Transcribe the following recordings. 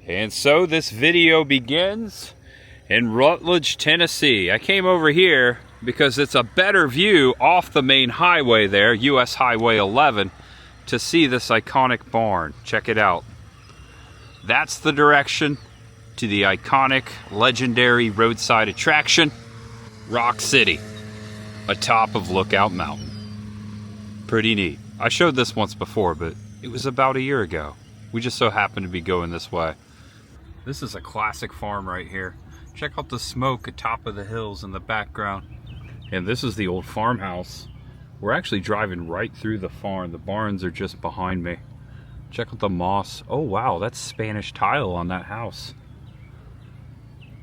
And so this video begins in Rutledge, Tennessee. I came over here because it's a better view off the main highway there, US Highway 11, to see this iconic barn. Check it out. That's the direction to the iconic, legendary roadside attraction, Rock City, atop of Lookout Mountain. Pretty neat. I showed this once before, but it was about a year ago. We just so happened to be going this way. This is a classic farm right here. Check out the smoke atop of the hills in the background. And this is the old farmhouse. We're actually driving right through the farm. The barns are just behind me. Check out the moss. Oh wow, that's Spanish tile on that house.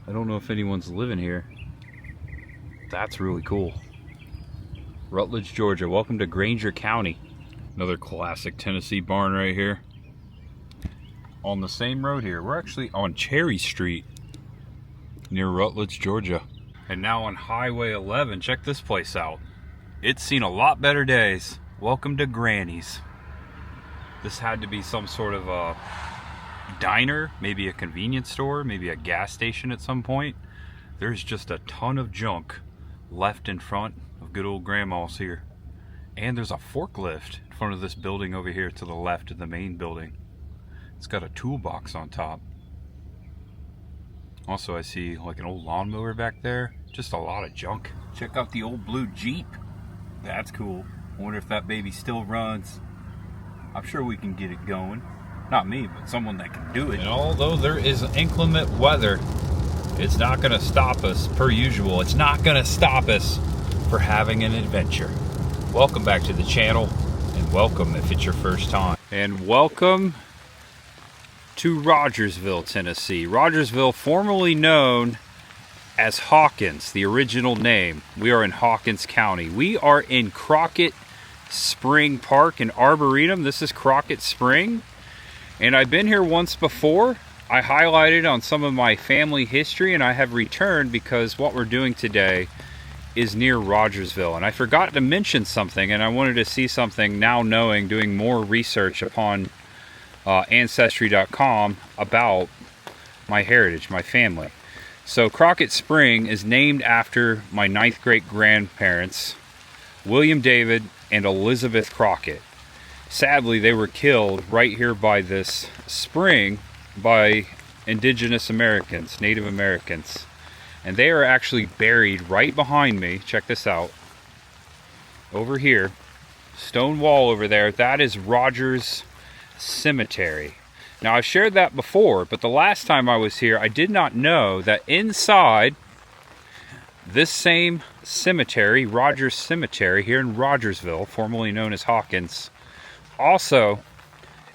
I don't know if anyone's living here. That's really cool. Rutledge, Georgia. Welcome to Granger County. Another classic Tennessee barn right here. On the same road here. We're actually on Cherry Street near Rutledge, Georgia. And now on Highway 11, check this place out. It's seen a lot better days. Welcome to Granny's. This had to be some sort of a diner, maybe a convenience store, maybe a gas station at some point. There's just a ton of junk left in front of good old grandma's here. And there's a forklift in front of this building over here to the left of the main building. It's got a toolbox on top. Also, I see like an old lawnmower back there. Just a lot of junk. Check out the old blue Jeep. That's cool. I wonder if that baby still runs. I'm sure we can get it going. Not me, but someone that can do it. And although there is inclement weather, it's not going to stop us, per usual. It's not going to stop us for having an adventure. Welcome back to the channel, and welcome if it's your first time. And welcome to Rogersville, Tennessee. Rogersville, formerly known as Hawkins, the original name. We are in Hawkins County. We are in Crockett Spring Park and Arboretum. This is Crockett Spring, and I've been here once before. I highlighted on some of my family history, and I have returned because what we're doing today is near Rogersville. And I forgot to mention something, and I wanted to see something now, knowing, doing more research upon Ancestry.com about my heritage, my family. So Crockett Spring is named after my 9th great grandparents, William David and Elizabeth Crockett. Sadly, they were killed right here by this spring by indigenous Americans, Native Americans. And they are actually buried right behind me. Check this out. Over here, stone wall over there, that is Rogers Cemetery. Now, I've shared that before, but the last time I was here, I did not know that inside this same cemetery, Rogers Cemetery, here in Rogersville, formerly known as Hawkins, also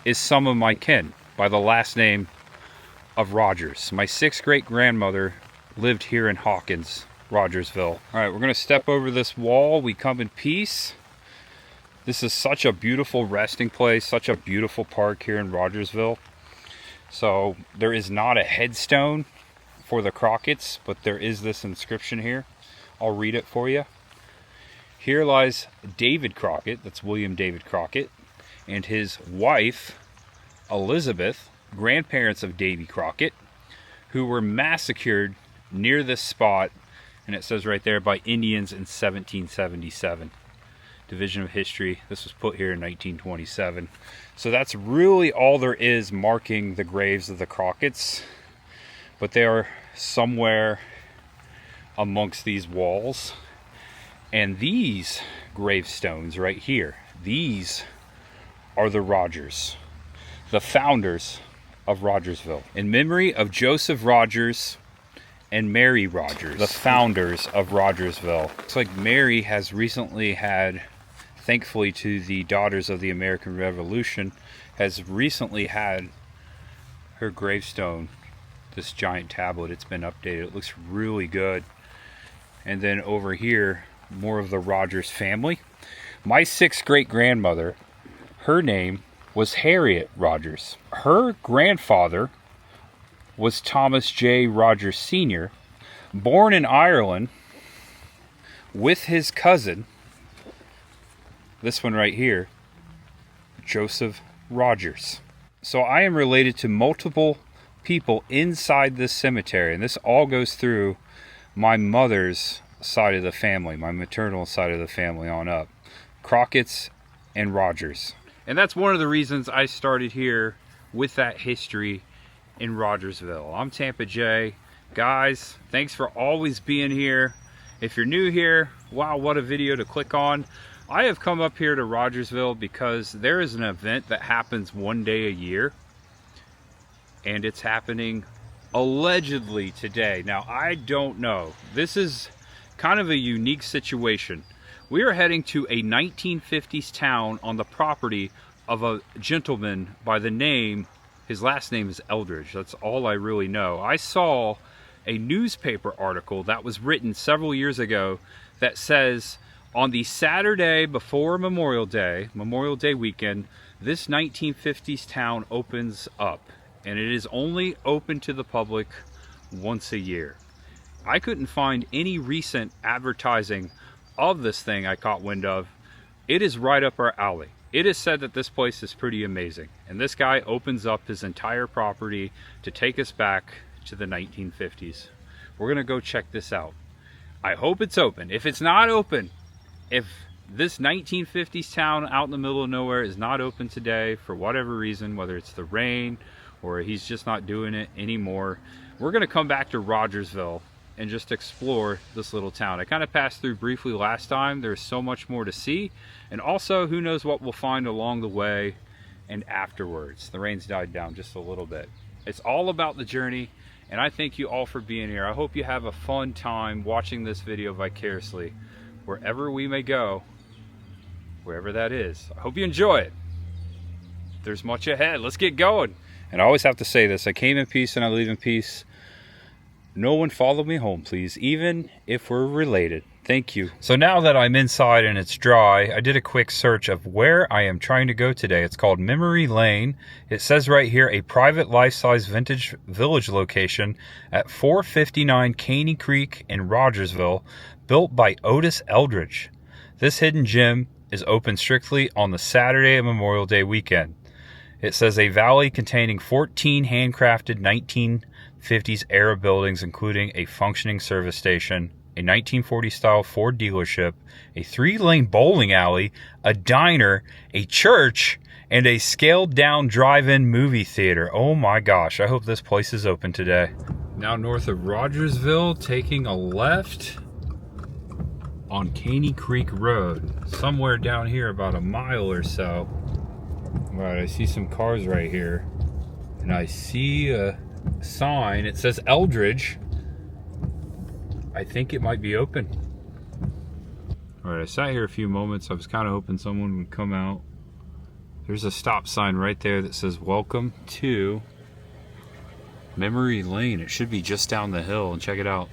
is some of my kin by the last name of Rogers. My 6th great grandmother lived here in Hawkins, Rogersville. All right, we're going to step over this wall. We come in peace. This is such a beautiful resting place, such a beautiful park here in Rogersville. So there is not a headstone for the Crockett's, but there is this inscription here. I'll read it for you. Here lies David Crockett, that's William David Crockett, and his wife, Elizabeth, grandparents of Davy Crockett, who were massacred near this spot, and it says right there, by Indians in 1777. Division of History. This was put here in 1927. So that's really all there is marking the graves of the Crocketts, but they are somewhere amongst these walls. And these gravestones right here, these are the Rogers, the founders of Rogersville. In memory of Joseph Rogers and Mary Rogers, the founders of Rogersville. Looks like Mary has recently had, thankfully to the Daughters of the American Revolution, has recently had her gravestone, this giant tablet, it's been updated. It looks really good. And then over here, more of the Rogers family. My 6th great grandmother, her name was Harriet Rogers. Her grandfather was Thomas J. Rogers Sr., born in Ireland with his cousin, this one right here, Joseph Rogers. So I am related to multiple people inside this cemetery, and this all goes through my mother's side of the family, my maternal side of the family on up. Crockett's and Rogers. And that's one of the reasons I started here with that history in Rogersville. I'm Tampa J. Guys, thanks for always being here. If you're new here, wow, what a video to click on. I have come up here to Rogersville because there is an event that happens one day a year, and it's happening allegedly today. Now, I don't know. This is kind of a unique situation. We are heading to a 1950s town on the property of a gentleman by the name, his last name is Eldridge. That's all I really know. I saw a newspaper article that was written several years ago that says on the Saturday before Memorial Day weekend, this 1950s town opens up, and it is only open to the public once a year. I couldn't find any recent advertising of this thing I caught wind of. It is right up our alley. It is said that this place is pretty amazing, and this guy opens up his entire property to take us back to the 1950s. We're gonna go check this out. I hope it's open. If it's not open, if this 1950s town out in the middle of nowhere is not open today for whatever reason, whether it's the rain or he's just not doing it anymore, we're gonna come back to Rogersville and just explore this little town. I kind of passed through briefly last time. There's so much more to see, and also who knows what we'll find along the way and afterwards. The rain's died down just a little bit. It's all about the journey, and I thank you all for being here. I hope you have a fun time watching this video vicariously wherever we may go, wherever that is. I hope you enjoy it. There's much ahead. Let's get going. And I always have to say this: I came in peace and I leave in peace. No one follow me home, please, even if we're related. Thank you. So now that I'm inside and it's dry, I did a quick search of where I am trying to go today. It's called Memory Lane. It says right here, a private life-size vintage village location at 459 Caney Creek in Rogersville, built by Otis Eldridge. This hidden gem is open strictly on the Saturday of Memorial Day weekend. It says a valley containing 14 handcrafted 1950s era buildings, including a functioning service station, a 1940 style Ford dealership, a 3-lane bowling alley, a diner, a church, and a scaled down drive-in movie theater. Oh my gosh, I hope this place is open today. Now north of Rogersville, taking a left on Caney Creek Road, somewhere down here about a mile or so. All right, I see some cars right here, and I see a sign. It says Eldridge. I think it might be open. All right, I sat here a few moments. I was kind of hoping someone would come out. There's a stop sign right there that says welcome to Memory Lane. It should be just down the hill, and check it out,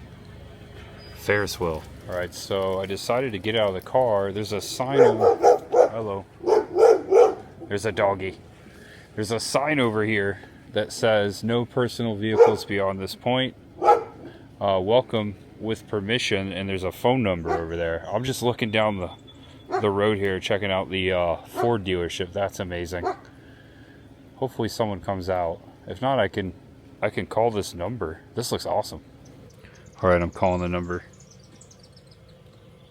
Ferris wheel. All right, so I decided to get out of the car. There's a sign over, hello. There's a doggy. There's a sign over here that says no personal vehicles beyond this point. Welcome with permission, and there's a phone number over there. I'm just looking down the road here, checking out the Ford dealership. That's amazing. Hopefully someone comes out. If not, I can call this number. This looks awesome. All right, I'm calling the number.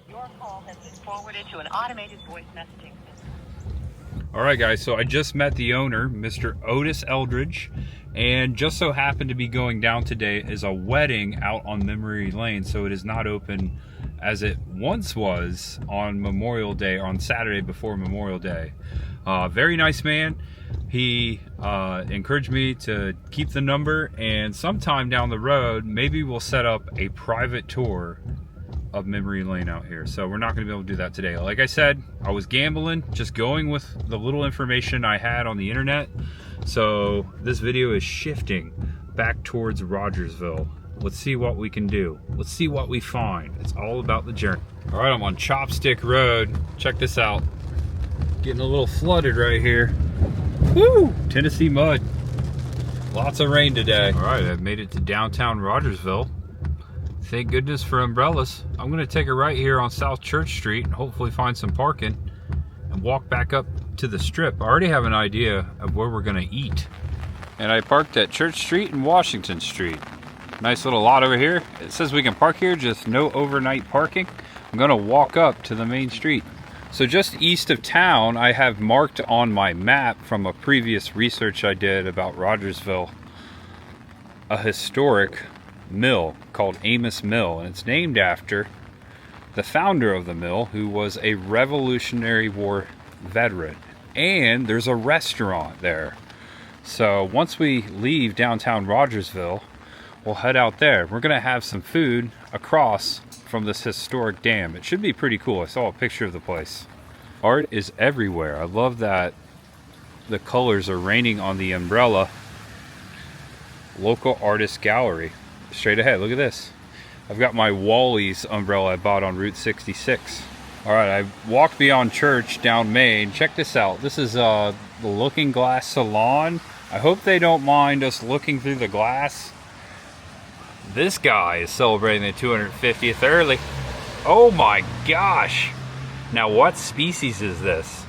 Your call has been forwarded to an automated voice messaging. All right, guys, so I just met the owner, Mr. Otis Eldridge, and just so happened to be going down today is a wedding out on Memory Lane, so it is not open as it once was on Memorial Day, on Saturday before Memorial Day. Very nice man. He encouraged me to keep the number, and sometime down the road, maybe we'll set up a private tour of Memory Lane out here. So we're not going to be able to do that today. Like I said, I was gambling, just going with the little information I had on the internet. So this video is shifting back towards Rogersville. Let's see what we can do. Let's see what we find. It's all about the journey. All right, I'm on Chopstick Road. Check this out. Getting a little flooded right here. Woo! Tennessee mud. Lots of rain today. All right, I've made it to downtown Rogersville. Thank goodness for umbrellas. I'm gonna take a right here on South Church Street and hopefully find some parking and walk back up to the strip. I already have an idea of where we're gonna eat. And I parked at Church Street and Washington Street. Nice little lot over here. It says we can park here, just no overnight parking. I'm gonna walk up to the main street. So just east of town, I have marked on my map from a previous research I did about Rogersville, a historic mill called Amos Mill, and it's named after the founder of the mill, who was a Revolutionary War veteran. And there's a restaurant there. So once we leave downtown Rogersville, we'll head out there. We're gonna have some food across from this historic dam. It should be pretty cool. I saw a picture of the place. Art is everywhere. I love that the colors are raining on the umbrella. Local artist gallery. Straight ahead, look at this. I've got my Wally's umbrella I bought on Route 66. All right, I walked beyond Church down Main. Check this out. This is the Looking Glass Salon. I hope they don't mind us looking through the glass. This guy is celebrating the 250th early. Oh my gosh. Now what species is this?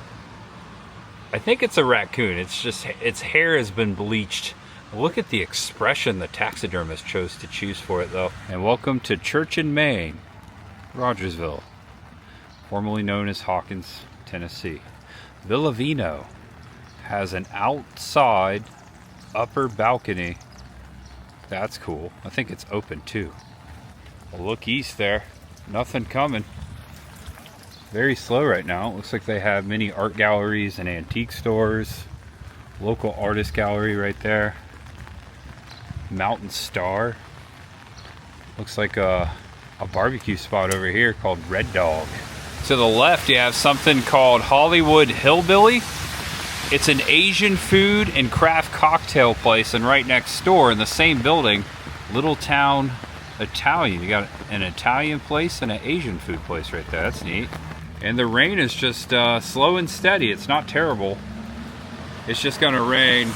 I think it's a raccoon. It's just, its hair has been bleached. Look at the expression the taxidermist chose to choose for it though. And welcome to Church in Main, Rogersville, formerly known as Hawkins, Tennessee. Villa Vino has an outside upper balcony. That's cool. I think it's open too. Well, look east there. Nothing coming. Very slow right now. It looks like they have many art galleries and antique stores. Local artist gallery right there. Mountain Star. Looks like a barbecue spot over here called Red Dog. To the left you have something called Hollywood Hillbilly. It's an Asian food and craft cocktail place, and right next door in the same building, Little Town Italian. You got an Italian place and an Asian food place right there. That's neat. And the rain is just slow and steady. It's not terrible. It's just gonna rain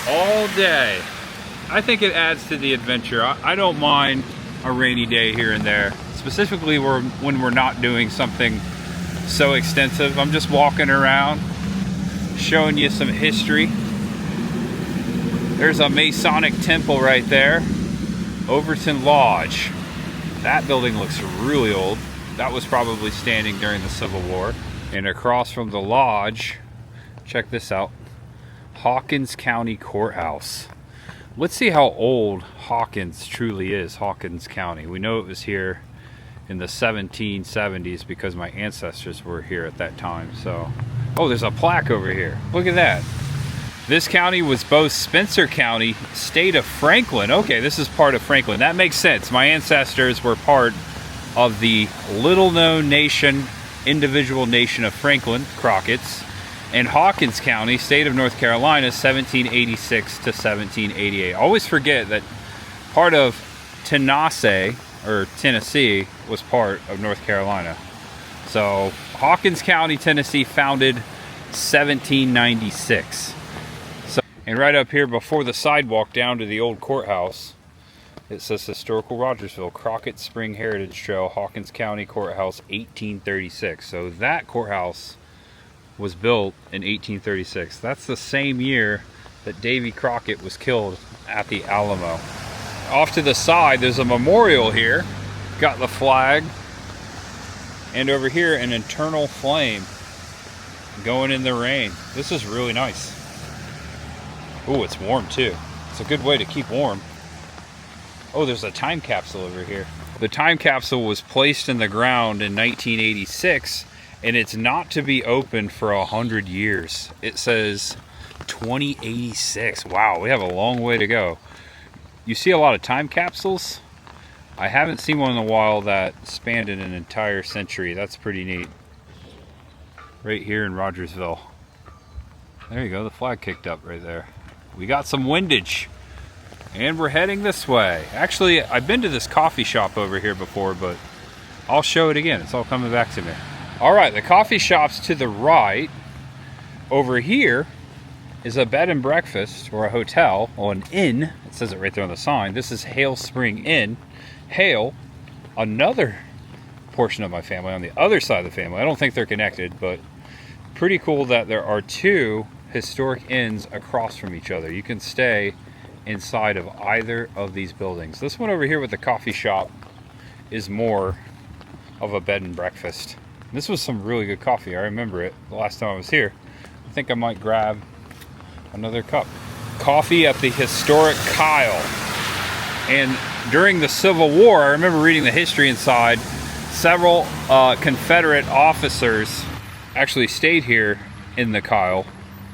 all day. I think it adds to the adventure. I don't mind a rainy day here and there, specifically when we're not doing something so extensive. I'm just walking around, showing you some history. There's a Masonic temple right there. Overton Lodge. That building looks really old. That was probably standing during the Civil War. And across from the lodge, check this out, Hawkins County Courthouse. Let's see how old Hawkins truly is, Hawkins County. We know it was here in the 1770s because my ancestors were here at that time. So, oh, there's a plaque over here. Look at that. This county was both Spencer County, state of Franklin. Okay, this is part of Franklin. That makes sense. My ancestors were part of the little-known nation, individual nation of Franklin, Crockett's, and Hawkins County, state of North Carolina, 1786 to 1788. I always forget that part of Tennessee, or Tennessee, was part of North Carolina. So Hawkins County, Tennessee, founded 1796. So, and right up here before the sidewalk down to the old courthouse, it says Historical Rogersville, Crockett Spring Heritage Trail, Hawkins County Courthouse, 1836. So that courthouse was built in 1836. That's the same year that Davy Crockett was killed at the Alamo. Off to the side, there's a memorial here. Got the flag. And over here, an eternal flame going in the rain. This is really nice. Oh, it's warm too. It's a good way to keep warm. Oh, there's a time capsule over here. The time capsule was placed in the ground in 1986, and it's not to be opened for 100 years. It says 2086. Wow, we have a long way to go. You see a lot of time capsules. I haven't seen one in a while that spanned an entire century. That's pretty neat. Right here in Rogersville. There you go, the flag kicked up right there. We got some windage. And we're heading this way. Actually, I've been to this coffee shop over here before, but I'll show it again. It's all coming back to me. All right, the coffee shop's to the right. Over here is a bed and breakfast, or a hotel, or an inn. It says it right there on the sign. This is Hale Spring Inn. Hale, another portion of my family on the other side of the family. I don't think they're connected, but pretty cool that there are two historic inns across from each other. You can stay inside of either of these buildings. This one over here with the coffee shop is more of a bed and breakfast. This was some really good coffee. I remember it the last time I was here. I think I might grab another cup. Coffee at the historic Kyle. And during the Civil War, I remember reading the history inside, several Confederate officers actually stayed here in the Kyle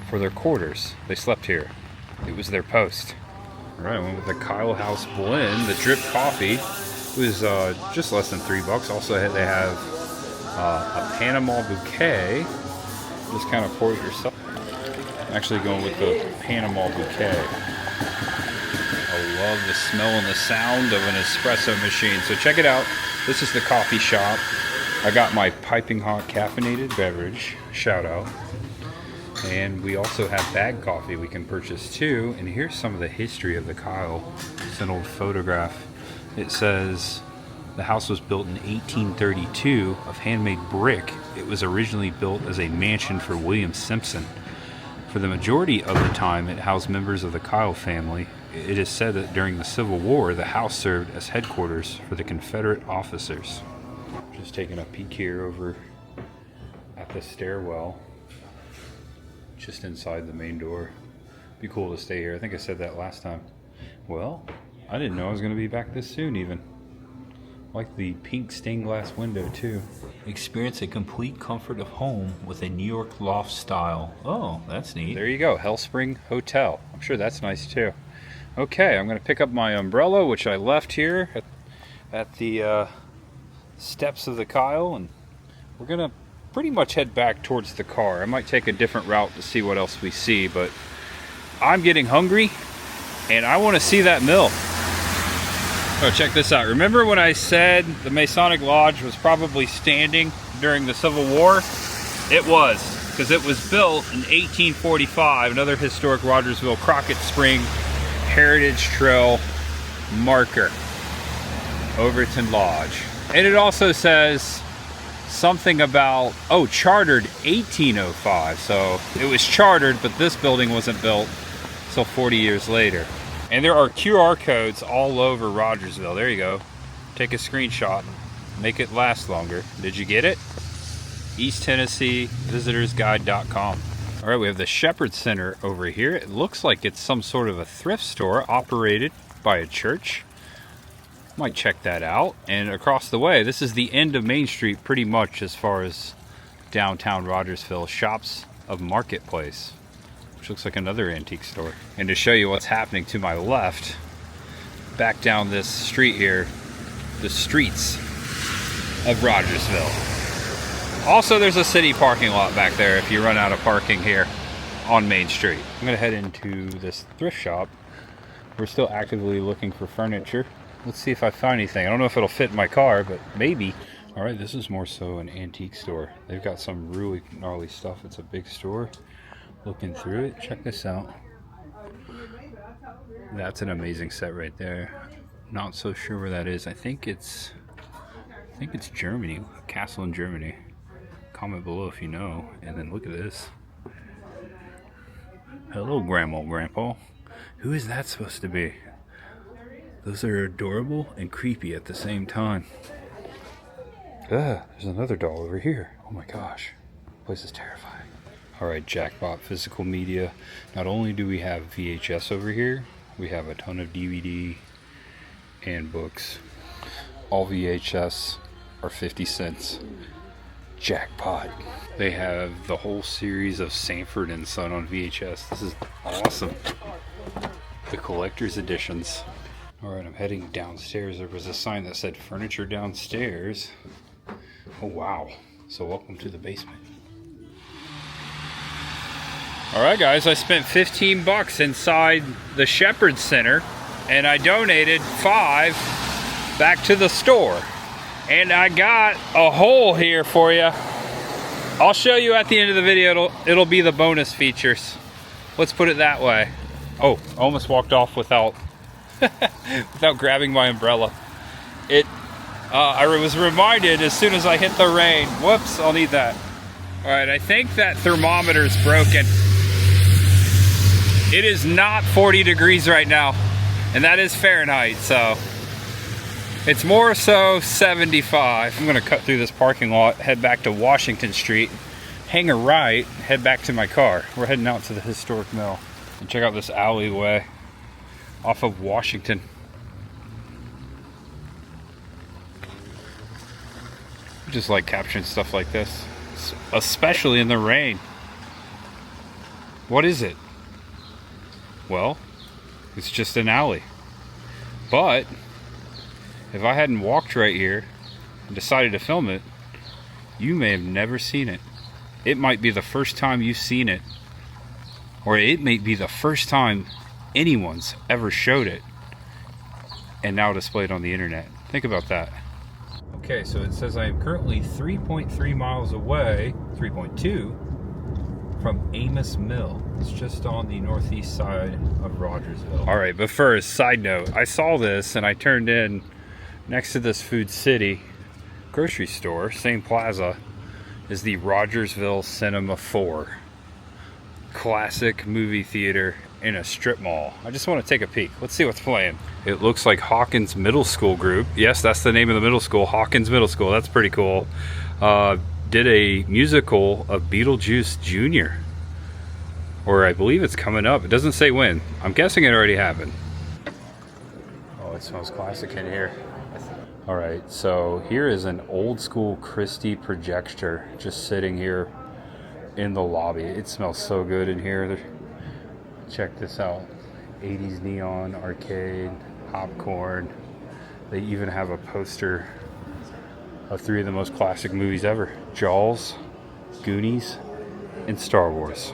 for their quarters. They slept here. It was their post. All right, I went with the Kyle House Blend. The drip coffee was just less than $3. Also, they have a Panama bouquet. Just kind of pour it yourself. I'm actually going with the Panama bouquet. I love the smell and the sound of an espresso machine. So check it out. This is the coffee shop. I got my piping hot caffeinated beverage. Shout out. And we also have bag coffee we can purchase too. And here's some of the history of the Kyle. It's an old photograph. It says the house was built in 1832 of handmade brick. It was originally built as a mansion for William Simpson. For the majority of the time, it housed members of the Kyle family. It is said that during the Civil War, the house served as headquarters for the Confederate officers. Just taking a peek here over at the stairwell, just inside the main door. Be cool to stay here. I think I said that last time. Well, I didn't know I was going to be back this soon even. I like the pink stained glass window too. Experience a complete comfort of home with a New York loft style. Oh, that's neat. There you go, Hellspring Hotel. I'm sure that's nice too. Okay, I'm going to pick up my umbrella, which I left here at the steps of the Kyle, and we're going to pretty much head back towards the car. I might take a different route to see what else we see, but I'm getting hungry, and I want to see that mill. Oh, check this out. Remember when I said the Masonic Lodge was probably standing during the Civil War? It was, because it was built in 1845. Another historic Rogersville Crockett Spring Heritage Trail marker. Overton Lodge. And it also says something about, oh, chartered 1805. So it was chartered, but this building wasn't built until 40 years later. And there are QR codes all over Rogersville. There you go. Take a screenshot. Make it last longer. Did you get it? East Tennessee VisitorsGuide.com. All right, we have the Shepherd Center over here. It looks like it's some sort of a thrift store operated by a church. Might check that out. And across the way, this is the end of Main Street pretty much as far as downtown Rogersville. Shops of Marketplace, which looks like another antique store. And to show you what's happening to my left, back down this street here, the streets of Rogersville. Also, there's a city parking lot back there if you run out of parking here on Main Street. I'm gonna head into this thrift shop. We're still actively looking for furniture. Let's see if I find anything. I don't know if it'll fit in my car, but maybe. All right, this is more so an antique store. They've got some really gnarly stuff. It's a big store. Looking through it, check this out. That's an amazing set right there. Not so sure where that is. I think it's Germany, a castle in Germany. Comment below if you know. And then look at this. Hello, Grandma, Grandpa. Who is that supposed to be? Those are adorable and creepy at the same time. Ah, there's another doll over here. Oh my gosh, this place is terrifying. All right, Jackpot Physical Media. Not only do we have VHS over here, we have a ton of DVD and books. All VHS are 50 cents. Jackpot. They have the whole series of Sanford and Son on VHS. This is awesome. The collector's editions. All right, I'm heading downstairs. There was a sign that said furniture downstairs. Oh, wow. So welcome to the basement. All right, guys, I spent 15 bucks inside the Shepherd Center, and I donated 5 back to the store. And I got a hole here for you. I'll show you at the end of the video. It'll be the bonus features. Let's put it that way. Oh, I almost walked off without without grabbing my umbrella. I was reminded as soon as I hit the rain. Whoops, I'll need that. All right, I think that thermometer's broken. It is not 40 degrees right now, and that is Fahrenheit, so it's more so 75. I'm gonna cut through this parking lot, head back to Washington Street, hang a right, head back to my car. We're heading out to the historic mill and check out this alleyway off of Washington. I just like capturing stuff like this, especially in the rain. What is it? Well, it's just an alley. But if I hadn't walked right here and decided to film it, you may have never seen it. It might be the first time you've seen it, or it may be the first time anyone's ever showed it and now displayed on the internet. Think about that. Okay, so it says I am currently 3.3 miles away, 3.2, from Amos Mill. It's just on the northeast side of Rogersville. All right, but first, side note, I saw this and I turned in next to this Food City grocery store, same plaza, is the Rogersville Cinema 4. Classic movie theater in a strip mall. I just want to take a peek. Let's see what's playing. It looks like Hawkins Middle School Group. Yes, that's the name of the middle school, Hawkins Middle School. That's pretty cool. Did a musical of Beetlejuice Jr. Or I believe it's coming up. It doesn't say when. I'm guessing it already happened. Oh, it smells classic in here. All right, so here is an old school Christie projector just sitting here in the lobby. It smells so good in here. Check this out. 80s neon arcade, popcorn. They even have a poster of 3 of the most classic movies ever: Jaws, Goonies, and Star Wars.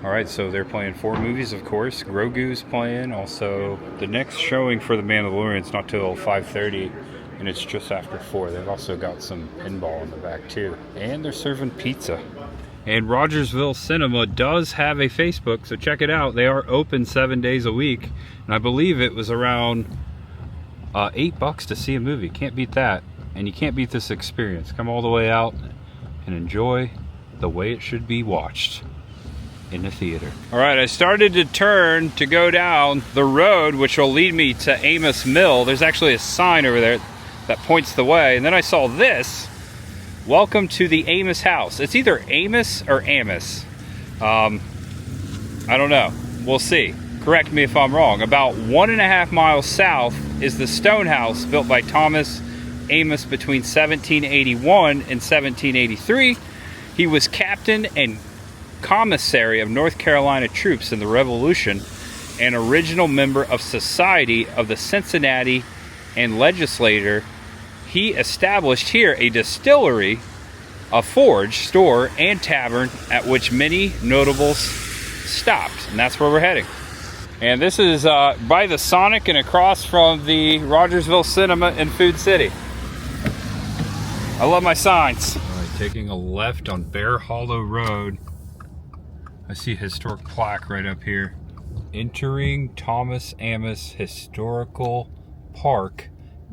All right, so they're playing 4 movies, of course. Grogu's playing. Also, the next showing for The Mandalorian's not till 5:30, and it's just after 4. They've also got some pinball in the back too, and they're serving pizza. And Rogersville Cinema does have a Facebook, so check it out. They are open 7 days a week, and I believe it was around $8 to see a movie. Can't beat that, and you can't beat this experience. Come all the way out and enjoy the way it should be watched in the theater. All right, I started to turn to go down the road, which will lead me to Amos Mill. There's actually a sign over there that points the way, and then I saw this. Welcome to the Amos house. It's either Amos or Amos. I don't know. We'll see. Correct me if I'm wrong. About 1.5 miles south is the stone house built by Thomas Amos between 1781 and 1783. He was captain and commissary of North Carolina troops in the Revolution and original member of Society of the Cincinnati and legislator. He established here a distillery, a forge, store, and tavern at which many notables stopped. And that's where we're heading. And this is by the Sonic and across from the Rogersville Cinema in Food City. I love my signs. All right, taking a left on Bear Hollow Road. I see a historic plaque right up here. Entering Thomas Amos Historical Park,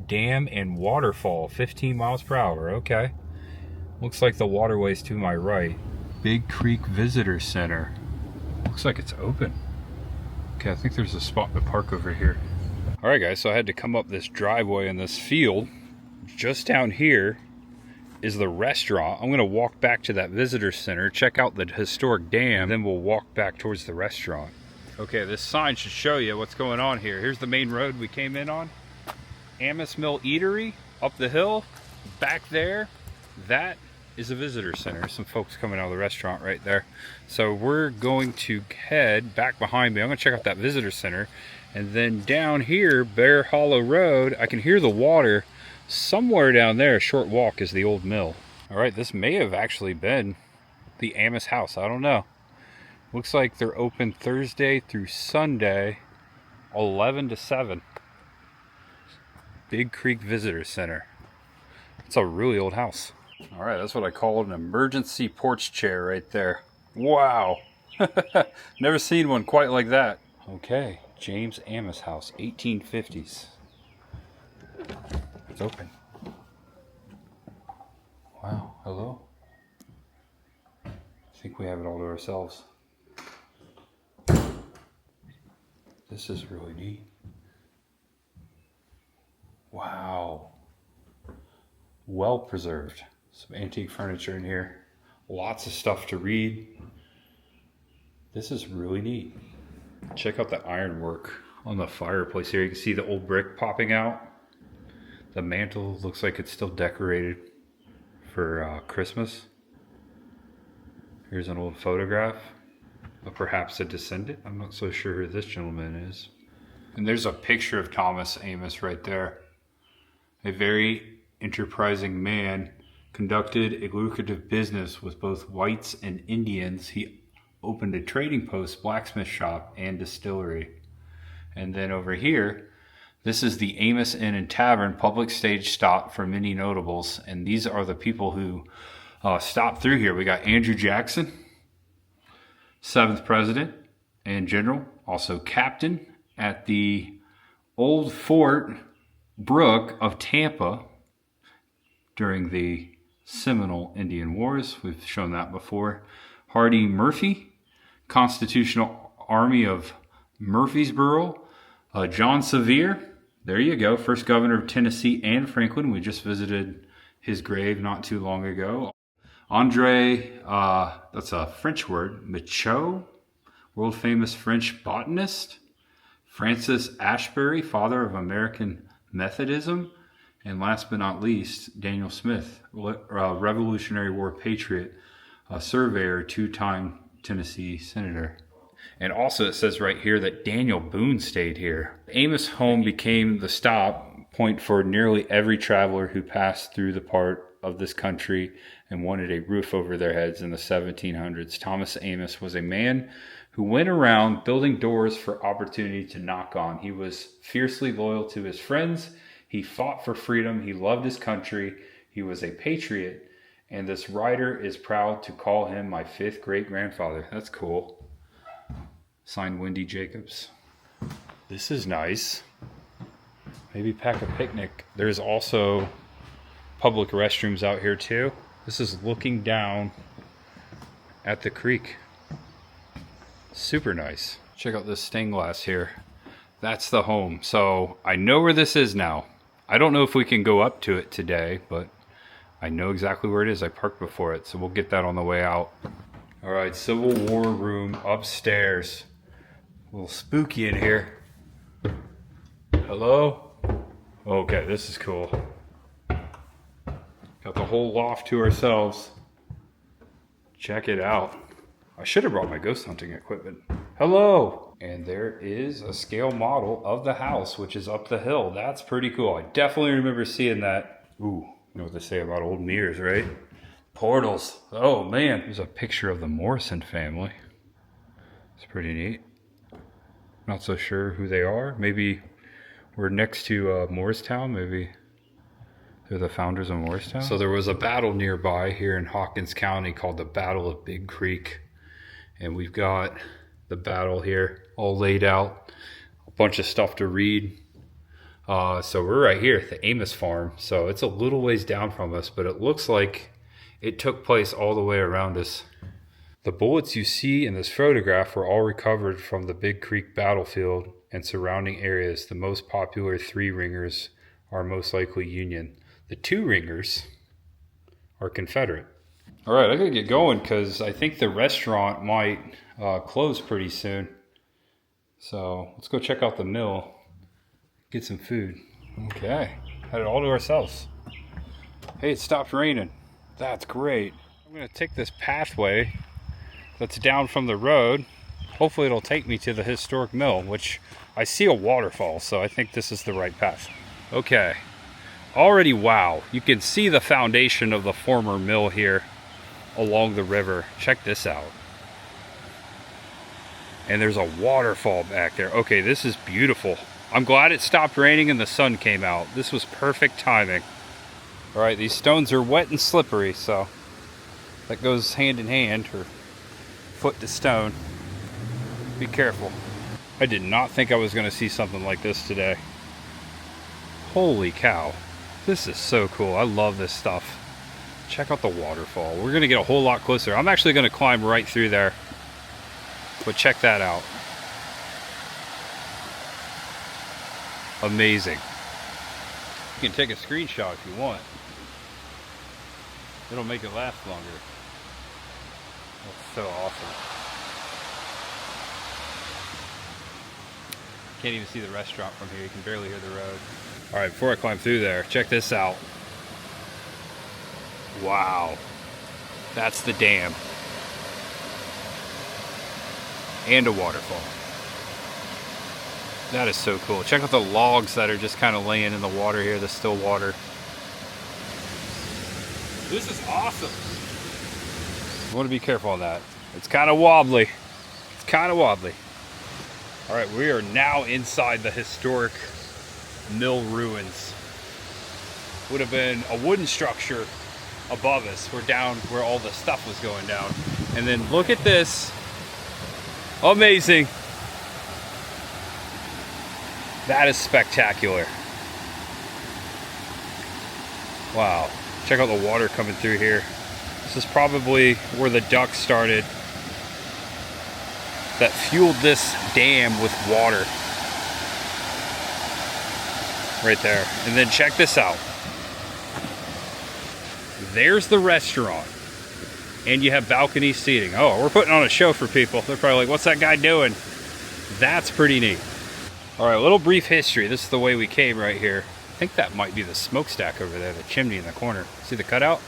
Dam and Waterfall, 15 miles per hour. Okay. Looks like the waterway's to my right. Big Creek Visitor Center. Looks like it's open. Okay, I think there's a spot to park over here. All right, guys, so I had to come up this driveway in this field. Just down here is the restaurant. I'm gonna walk back to that visitor center, check out the historic dam, then we'll walk back towards the restaurant. Okay, this sign should show you what's going on here. Here's the main road we came in on. Amos Mill Eatery up the hill. Back there, that is a visitor center. Some folks coming out of the restaurant right there. So we're going to head back behind me. I'm gonna check out that visitor center. And then down here, Bear Hollow Road, I can hear the water. Somewhere down there, a short walk, is the old mill. All right, this may have actually been the Amos house. I don't know. Looks like they're open Thursday through Sunday, 11 to 7. Big Creek Visitor Center. It's a really old house. All right, that's what I call an emergency porch chair right there. Wow. Never seen one quite like that. Okay, James Amos house, 1850s. It's open. Wow, hello. I think we have it all to ourselves. This is really neat. Wow. Well preserved. Some antique furniture in here. Lots of stuff to read. This is really neat. Check out the ironwork on the fireplace here. You can see the old brick popping out. The mantle looks like it's still decorated for Christmas. Here's an old photograph of perhaps a descendant. I'm not so sure who this gentleman is. And there's a picture of Thomas Amos right there. A very enterprising man, conducted a lucrative business with both whites and Indians. He opened a trading post, blacksmith shop, and distillery. And then over here, this is the Amos Inn and Tavern, public stage stop for many notables. And these are the people who stopped through here. We got Andrew Jackson, 7th President and General, also Captain at the Old Fort Brooke of Tampa during the Seminole Indian Wars. We've shown that before. Hardy Murphy, Constitutional Army of Murfreesboro. John Sevier, there you go, first governor of Tennessee and Franklin. We just visited his grave not too long ago. Andre, that's a French word, Michaux, world famous French botanist. Francis Ashbury, father of American Methodism. And last but not least, Daniel Smith, Revolutionary War patriot, a surveyor, two-time Tennessee senator. And also it says right here that Daniel Boone stayed here. Amos home became the stop point for nearly every traveler who passed through the part of this country and wanted a roof over their heads in the 1700s. Thomas Amos was a man who went around building doors for opportunity to knock on. He was fiercely loyal to his friends. He fought for freedom. He loved his country. He was a patriot. And this writer is proud to call him my 5th great-grandfather. That's cool. Signed, Wendy Jacobs. This is nice. Maybe pack a picnic. There's also public restrooms out here too. This is looking down at the creek. Super nice. Check out this stained glass here. That's the home. So I know where this is now. I don't know if we can go up to it today, but I know exactly where it is. I parked before it, so we'll get that on the way out. All right, Civil War room upstairs. A little spooky in here. Hello? Okay, this is cool. Got the whole loft to ourselves. Check it out. I should have brought my ghost hunting equipment. Hello! And there is a scale model of the house, which is up the hill. That's pretty cool. I definitely remember seeing that. Ooh, you know what they say about old mirrors, right? Portals. Oh, man. There's a picture of the Morrison family. It's pretty neat. Not so sure who they are. Maybe we're next to Morristown. Maybe they're the founders of Morristown. So there was a battle nearby here in Hawkins County called the Battle of Big Creek. And we've got the battle here all laid out. A bunch of stuff to read. So we're right here at the Amos farm. So it's a little ways down from us, but it looks like it took place all the way around us. The bullets you see in this photograph were all recovered from the Big Creek battlefield and surrounding areas. The most popular 3 ringers are most likely Union. The 2 ringers are Confederate. All right, I gotta get going because I think the restaurant might close pretty soon. So let's go check out the mill, get some food. Okay, had it all to ourselves. Hey, it stopped raining. That's great. I'm gonna take this pathway that's down from the road. Hopefully it'll take me to the historic mill, which I see a waterfall, so I think this is the right path. Okay, already wow. You can see the foundation of the former mill here along the river. Check this out. And there's a waterfall back there. Okay, this is beautiful. I'm glad it stopped raining and the sun came out. This was perfect timing. All right, these stones are wet and slippery, so that goes hand in hand, or foot to stone. Be careful. I did not think I was going to see something like this today. Holy cow. This is so cool. I love this stuff. Check out the waterfall. We're going to get a whole lot closer. I'm actually going to climb right through there. But check that out. amazing. You can take a screenshot if you want. It'll make it last longer. That's so awesome. Can't even see the restaurant from here. You can barely hear the road. All right, before I climb through there, check this out. Wow. That's the dam. And a waterfall. That is so cool. Check out the logs that are just kind of laying in the water here, the still water. This is awesome. I want to be careful on that. It's kind of wobbly. It's kind of wobbly. All right, we are now inside the historic mill ruins. Would have been a wooden structure above us. We're down where all the stuff was going down. And then look at this. Amazing. That is spectacular. Wow. Check out the water coming through here. This is probably where the ducks started that fueled this dam with water. Right there. And then check this out. There's the restaurant. And you have balcony seating. Oh, we're putting on a show for people. They're probably like, what's that guy doing? That's pretty neat. All right, a little brief history. This is the way we came right here. I think that might be the smokestack over there, the chimney in the corner. See the cutout?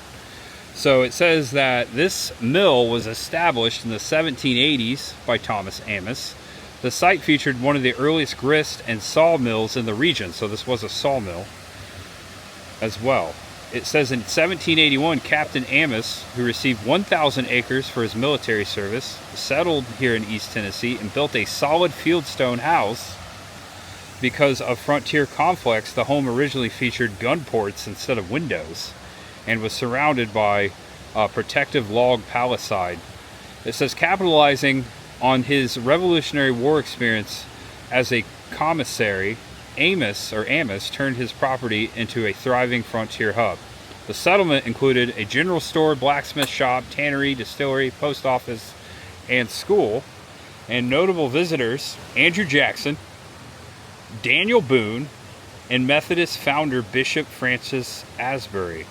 So it says that this mill was established in the 1780s by Thomas Amos. The site featured one of the earliest grist and sawmills in the region, so this was a sawmill as well. It says in 1781, Captain Amos, who received 1,000 acres for his military service, settled here in East Tennessee and built a solid fieldstone house. Because of frontier conflicts, the home originally featured gun ports instead of windows and was surrounded by a protective log palisade. It says capitalizing on his Revolutionary War experience as a commissary, Amos turned his property into a thriving frontier hub. The settlement included a general store, blacksmith shop, tannery, distillery, post office, and school. And notable visitors, Andrew Jackson, Daniel Boone, and Methodist founder Bishop Francis Asbury.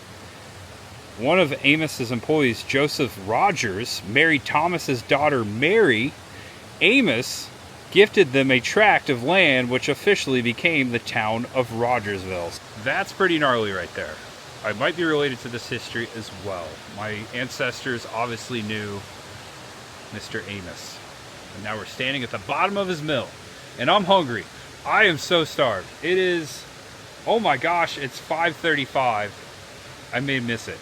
One of Amos's employees, Joseph Rogers, married Thomas's daughter Mary. Amos gifted them a tract of land which officially became the town of Rogersville. That's pretty gnarly right there. I might be related to this history as well. My ancestors obviously knew Mr. Amos. And now we're standing at the bottom of his mill. And I'm hungry. I am so starved. It is, oh my gosh, it's 5:35. I may miss it.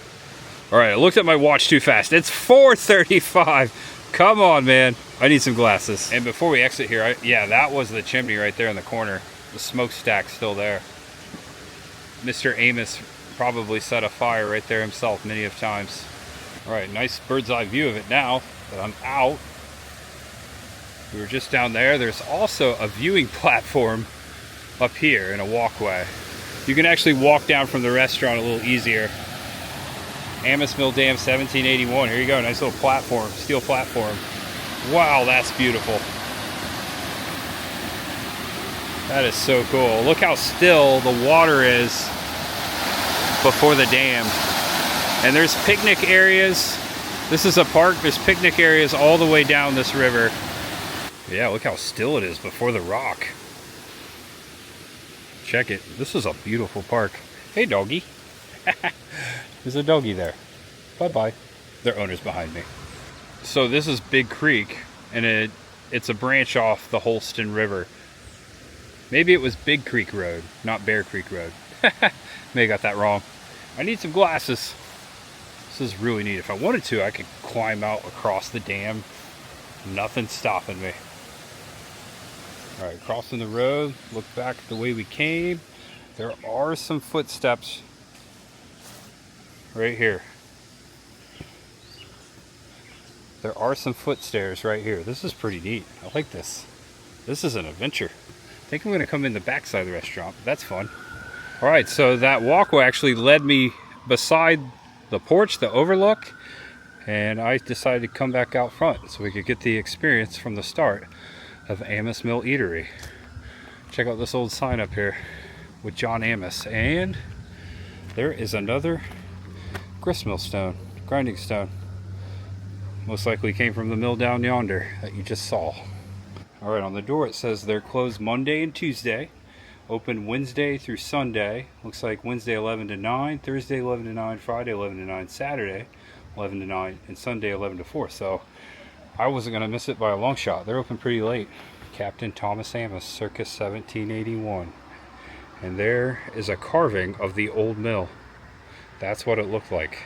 All right, I looked at my watch too fast. It's 4:35. Come on, man. I need some glasses. And before we exit here, yeah, that was the chimney right there in the corner. The smokestack's still there. Mr. Amos probably set a fire right there himself many of times. All right, nice bird's eye view of it now that I'm out. We were just down there. There's also a viewing platform up here and a walkway. You can actually walk down from the restaurant a little easier. Amos Mill Dam, 1781. Here you go, nice little platform, steel platform. Wow, that's beautiful. That is so cool. Look how still the water is before the dam. And there's picnic areas. This is a park. There's picnic areas all the way down this river. Yeah, look how still it is before the rock. Check it. This is a beautiful park. Hey, doggy. There's a doggy there. Bye-bye. Their owner's behind me. So this is Big Creek, and it's a branch off the Holston River. Maybe it was Big Creek Road, not Bear Creek Road. May have got that wrong. I need some glasses. This is really neat. If I wanted to, I could climb out across the dam. Nothing stopping me. All right, crossing the road, look back the way we came. There are some footsteps right here. There are some foot stairs right here. This is pretty neat. I like this. This is an adventure. I think I'm gonna come in the backside of the restaurant. That's fun. All right, so that walkway actually led me beside the porch, the overlook, and I decided to come back out front so we could get the experience from the start of Amos Mill Eatery. Check out this old sign up here with John Amos. And there is another gristmill stone, grinding stone. Most likely came from the mill down yonder that you just saw. All right, on the door it says they're closed Monday and Tuesday, open Wednesday through Sunday. Looks like Wednesday 11 to 9, Thursday 11 to 9, Friday 11 to 9, Saturday 11 to 9, and Sunday 11 to 4. So I wasn't going to miss it by a long shot. They're open pretty late. Captain Thomas Amos, circa 1781. And there is a carving of the old mill. That's what it looked like.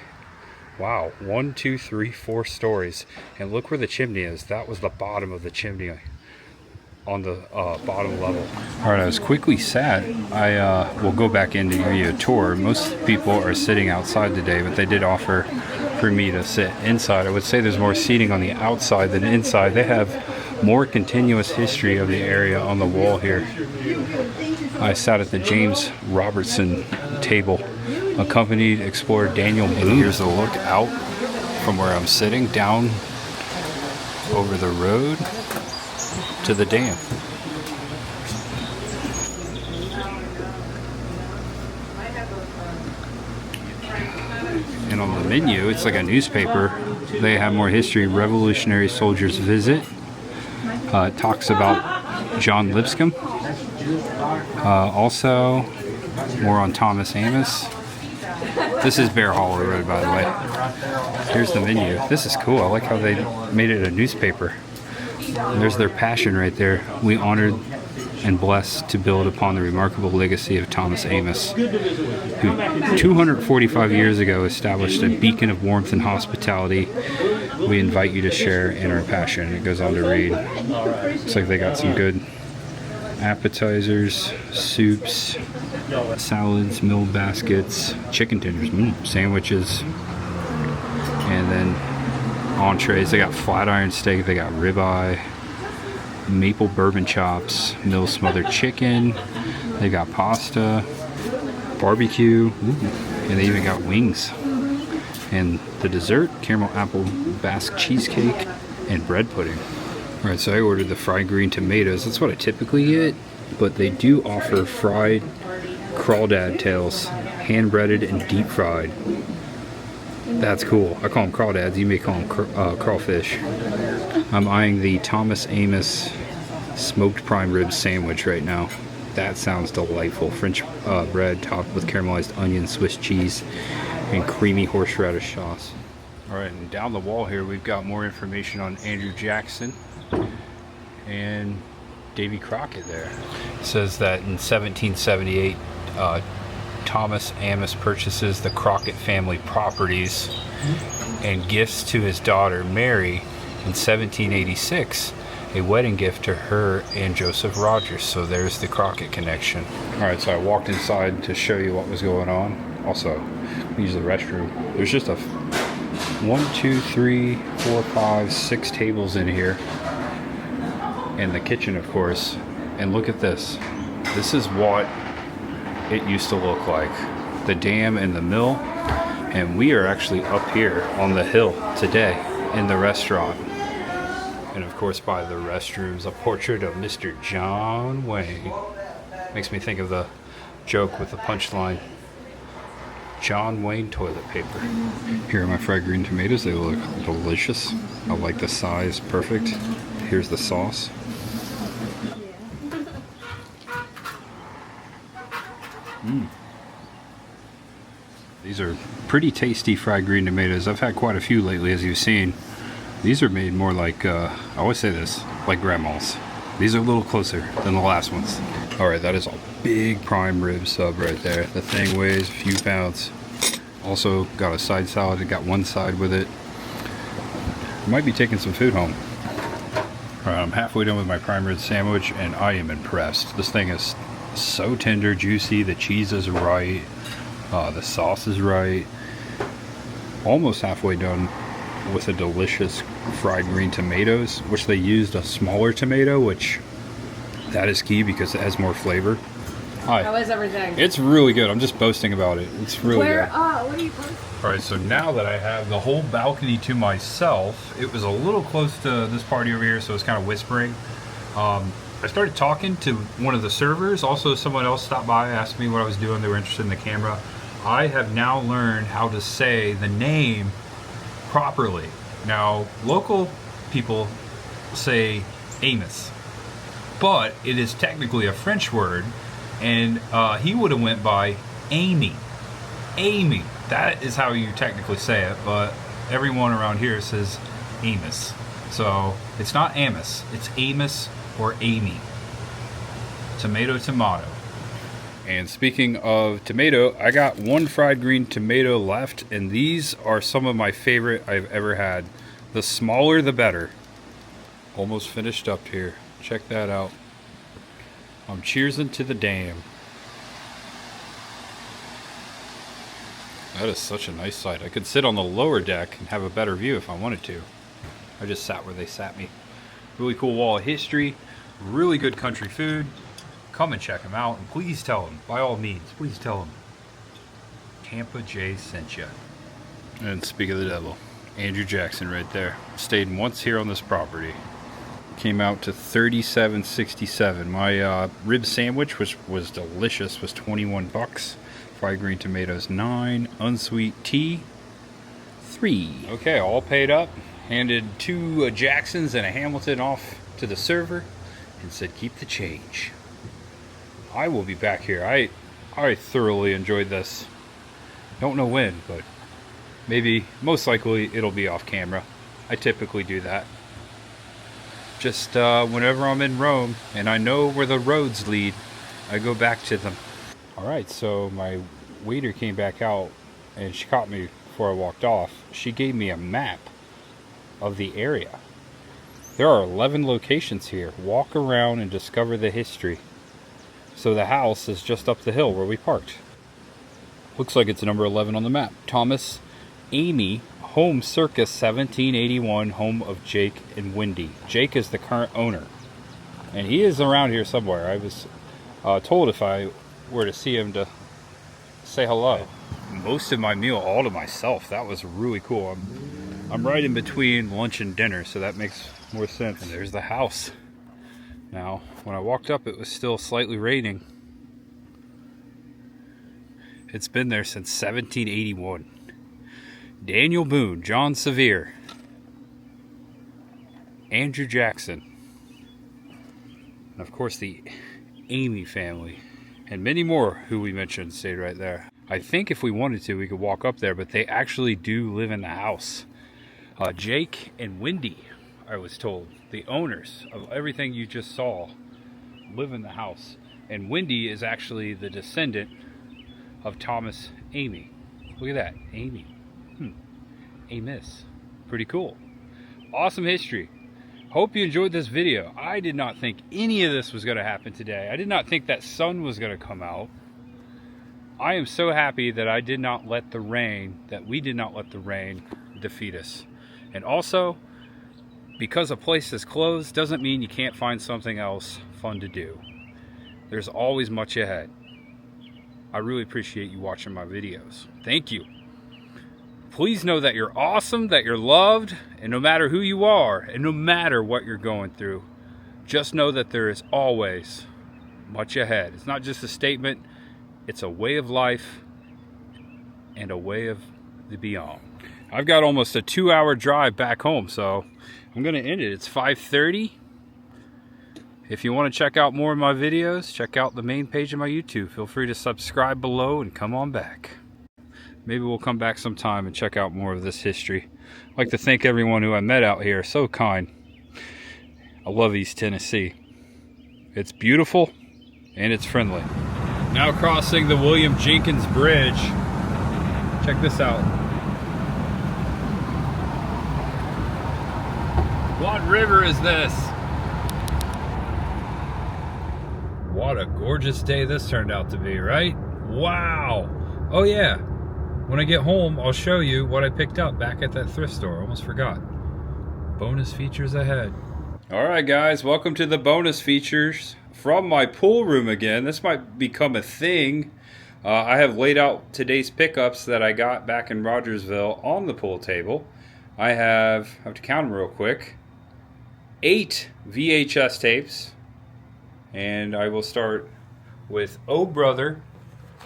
Wow, 1, 2, 3, 4 stories. And look where the chimney is. That was the bottom of the chimney on the bottom level. All right, I was quickly sad. I will go back in to give you a tour. Most people are sitting outside today, but they did offer for me to sit inside. I would say there's more seating on the outside than inside. They have more continuous history of the area on the wall here. I sat at the James Robertson table, accompanied explorer Daniel Boone. Here's a look out from where I'm sitting down over the road to the dam. And on the menu, it's like a newspaper. They have more history. Revolutionary Soldiers Visit. It talks about John Lipscomb. Also, more on Thomas Amos. This is Bear Hollow Road, by the way. Here's the menu. This is cool. I like how they made it a newspaper. And there's their passion right there. We honored and blessed to build upon the remarkable legacy of Thomas Amos, who 245 years ago established a beacon of warmth and hospitality. We invite you to share in our passion. It goes on to read. Looks like they got some good appetizers, soups, salads, milled baskets, chicken tenders, sandwiches, and then entrees. They got flat iron steak, they got ribeye, maple bourbon chops, mill smothered chicken, they got pasta, barbecue, and they even got wings. And the dessert, caramel apple basque cheesecake and bread pudding. Alright, so I ordered the fried green tomatoes. That's what I typically get, but they do offer fried crawdad tails, hand breaded and deep fried. That's cool. I call them crawdads. You may call them crawfish. I'm eyeing the Thomas Amos smoked prime rib sandwich right now. That sounds delightful. French bread topped with caramelized onion, Swiss cheese, and creamy horseradish sauce. All right, and down the wall here, we've got more information on Andrew Jackson and Davy Crockett there. It says that in 1778, Thomas Amos purchases the Crockett family properties and gifts to his daughter Mary in 1786 a wedding gift to her and Joseph Rogers. So there's the Crockett connection. All right, so I walked inside to show you what was going on. Also, use the restroom. There's just a 1, 2, 3, 4, 5, 6 tables in here, and the kitchen, of course. And look at this. This is what it used to look like, the dam and the mill. And we are actually up here on the hill today in the restaurant. And of course, by the restrooms, a portrait of Mr. John Wayne. Makes me think of the joke with the punchline, John Wayne toilet paper. Here are my fried green tomatoes. They look delicious. I like the size, perfect. Here's the sauce. These are pretty tasty fried green tomatoes. I've had quite a few lately, as you've seen. These are made more like, I always say this, like grandma's. These are a little closer than the last ones. All right, that is a big prime rib sub right there. The thing weighs a few pounds. Also got a side salad. It got one side with it. Might be taking some food home. All right, I'm halfway done with my prime rib sandwich, and I am impressed. This thing is so tender, juicy. The cheese is right. The sauce is right. Almost halfway done with the delicious fried green tomatoes, which they used a smaller tomato, which that is key because it has more flavor. Hi. How is everything? It's really good. I'm just boasting about it. It's really good. What are you posting? All right, so now that I have the whole balcony to myself, it was a little close to this party over here, so it's kind of whispering. I started talking to one of the servers. Also, someone else stopped by, asked me what I was doing. They were interested in the camera. I have now learned how to say the name properly. Now, local people say Amos, but it is technically a French word, and he would have went by Amy. Amy. That is how you technically say it, but everyone around here says Amos. So it's not Amos, it's Amos or Amy. Tomato, tomato. And speaking of tomato, I got one fried green tomato left, and these are some of my favorite I've ever had. The smaller the better. Almost finished up here. Check that out. I'm cheersing to the dam. That is such a nice sight. I could sit on the lower deck and have a better view if I wanted to. I just sat where they sat me. Really cool wall of history. Really good country food. Come and check them out. And please tell them, by all means, please tell them Tampa J sent you. And speak of the devil, Andrew Jackson right there. Stayed once here on this property. Came out to $37.67. My rib sandwich, which was delicious, was 21 bucks. Fried green tomatoes, 9. Unsweet tea, 3. Okay, all paid up. Handed 2 Jacksons and a Hamilton off to the server and said, keep the change. I will be back here. I thoroughly enjoyed this. Don't know when, but maybe, most likely, it'll be off camera. I typically do that. Just whenever I'm in Rome and I know where the roads lead, I go back to them. Alright, so my waiter came back out and she caught me before I walked off. She gave me a map of the area. There are 11 locations here. Walk around and discover the history. So the house is just up the hill where we parked. Looks like it's number 11 on the map. Thomas Amy, home circa 1781, home of Jake and Wendy. Jake is the current owner, and he is around here somewhere. I was told if I were to see him to say hello. Most of my meal all to myself. That was really cool. I'm right in between lunch and dinner, so that makes more sense. And there's the house. Now, when I walked up, it was still slightly raining. It's been there since 1781. Daniel Boone, John Sevier, Andrew Jackson, and of course the Amy family, and many more who we mentioned stayed right there. I think if we wanted to, we could walk up there, but they actually do live in the house. Jake and Wendy, I was told, the owners of everything you just saw, live in the house. And Wendy is actually the descendant of Thomas Amy. Look at that, Amy. Amos. Pretty cool. Awesome history. Hope you enjoyed this video. I did not think any of this was going to happen today. I did not think that sun was going to come out. I am so happy that I did not let the rain, that we did not let the rain defeat us. And also, because a place is closed doesn't mean you can't find something else fun to do. There's always much ahead. I really appreciate you watching my videos. Thank you. Please know that you're awesome, that you're loved, and no matter who you are, and no matter what you're going through, just know that there is always much ahead. It's not just a statement, it's a way of life and a way of the beyond. I've got almost a 2-hour drive back home, so I'm going to end it. It's 5:30. If you want to check out more of my videos, check out the main page of my YouTube. Feel free to subscribe below and come on back. Maybe we'll come back sometime and check out more of this history. I'd like to thank everyone who I met out here. So kind. I love East Tennessee. It's beautiful and it's friendly. Now crossing the William Jenkins Bridge. Check this out. What river is this? What a gorgeous day this turned out to be, right? Wow. Oh yeah. When I get home, I'll show you what I picked up back at that thrift store. Almost forgot. Bonus features ahead. All right, guys, welcome to the bonus features from my pool room again. This might become a thing. I have laid out today's pickups that I got back in Rogersville on the pool table. I have to count them real quick, 8 VHS tapes, And I will start with Oh Brother,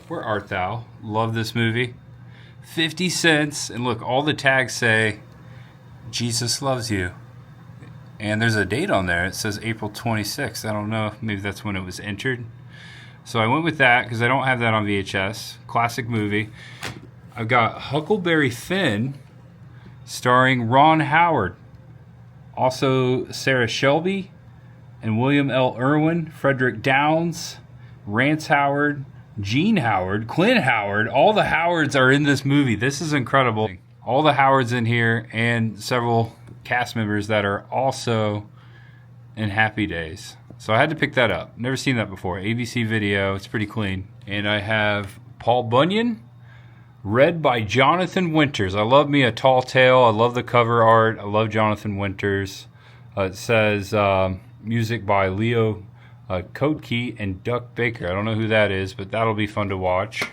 Where Art Thou? Love this movie. 50 cents. And look, all the tags say, Jesus loves you. And there's a date on there. It says April 26th. I don't know. Maybe that's when it was entered. So I went with that because I don't have that on VHS. Classic movie. I've got Huckleberry Finn starring Ron Howard. Also Sarah Shelby and William L. Irwin, Frederick Downs, Rance Howard, Gene Howard, Clint Howard. All the Howards are in this movie. This is incredible. All the Howards in here and several cast members that are also in Happy Days. So I had to pick that up. Never seen that before. ABC Video. It's pretty clean. And I have Paul Bunyan, read by Jonathan Winters. I love me a Tall Tale. I love the cover art. I love Jonathan Winters. It says music by Leo Kottke and Duck Baker. I don't know who that is, but that'll be fun to watch.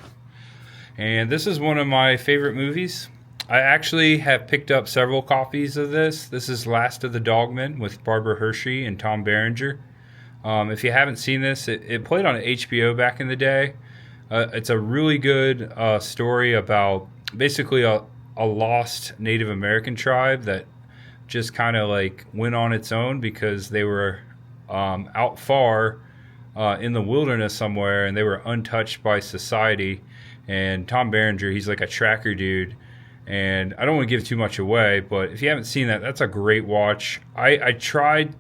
And this is one of my favorite movies. I actually have picked up several copies of this. This is Last of the Dogmen with Barbara Hershey and Tom Berenger. If you haven't seen this, it played on HBO back in the day. It's a really good story about basically a lost Native American tribe that just kind of like went on its own because they were out far in the wilderness somewhere and they were untouched by society. And Tom Berenger, he's like a tracker dude. And I don't want to give too much away, but if you haven't seen that, that's a great watch. I tried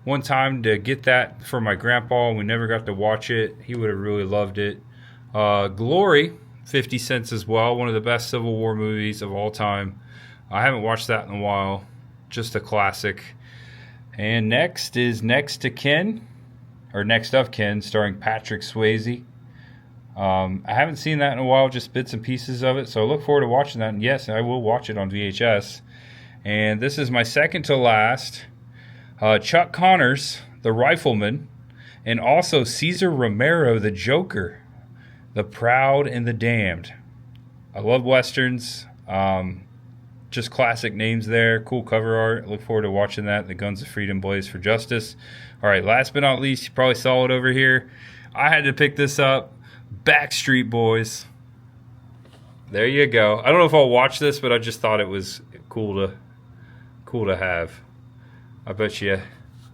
one time to get that for my grandpa, and we never got to watch it. He would have really loved it. Glory, 50 cents as well. One of the best Civil War movies of all time. I haven't watched that in a while. Just a classic. And next is Next to Kin, or Next of Kin, starring Patrick Swayze. I haven't seen that in a while, just bits and pieces of it, so I look forward to watching that. And yes, I will watch it on VHS. And this is my second to last. Chuck Connors, the Rifleman, and also Cesar Romero, the Joker. The Proud and the Damned. I love Westerns. Just classic names there. Cool cover art. Look forward to watching that. The Guns of Freedom Blaze for Justice. All right, last but not least, you probably saw it over here. I had to pick this up. Backstreet Boys. There you go. I don't know if I'll watch this, but I just thought it was cool to have. I bet you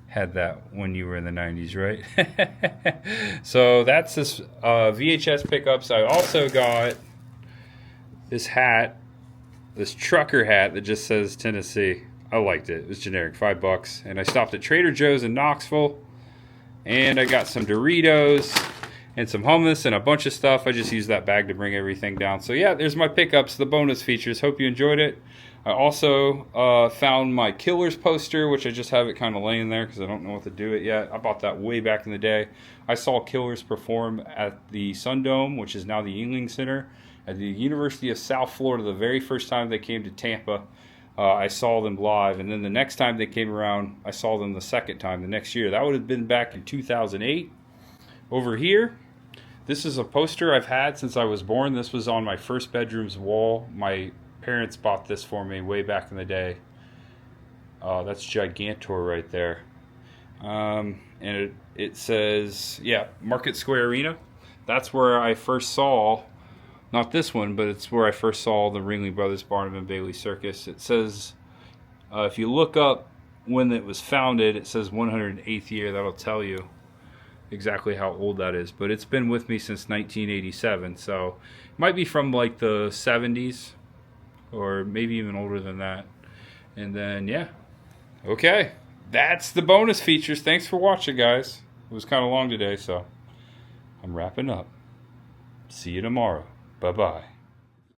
had that when you were in the 90s, right? So that's this VHS pickups. I also got this hat, this trucker hat that just says Tennessee. I liked it. It was generic, $5. And I stopped at Trader Joe's in Knoxville, and I got some Doritos and some hummus and a bunch of stuff. I just used that bag to bring everything down. So yeah, there's my pickups, the bonus features. Hope you enjoyed it. I also found my Killers poster, which I just have it kind of laying there because I don't know what to do it yet. I bought that way back in the day. I saw Killers perform at the Sun Dome, which is now the Yuengling Center, at the University of South Florida the very first time they came to Tampa. I saw them live, and then the next time they came around, I saw them the second time, the next year. That would have been back in 2008. Over here, this is a poster I've had since I was born. This was on my first bedroom's wall. My parents bought this for me way back in the day. That's Gigantor right there. And it says, yeah, Market Square Arena. That's where I first saw, not this one, but it's where I first saw the Ringling Brothers Barnum and Bailey Circus. It says, if you look up when it was founded, it says 108th year. That'll tell you exactly how old that is, but it's been with me since 1987, so it might be from like the 70s or maybe even older than that. And then yeah, okay, that's the bonus features. Thanks for watching, guys. It was kind of long today, so I'm wrapping up. See you tomorrow. Bye bye.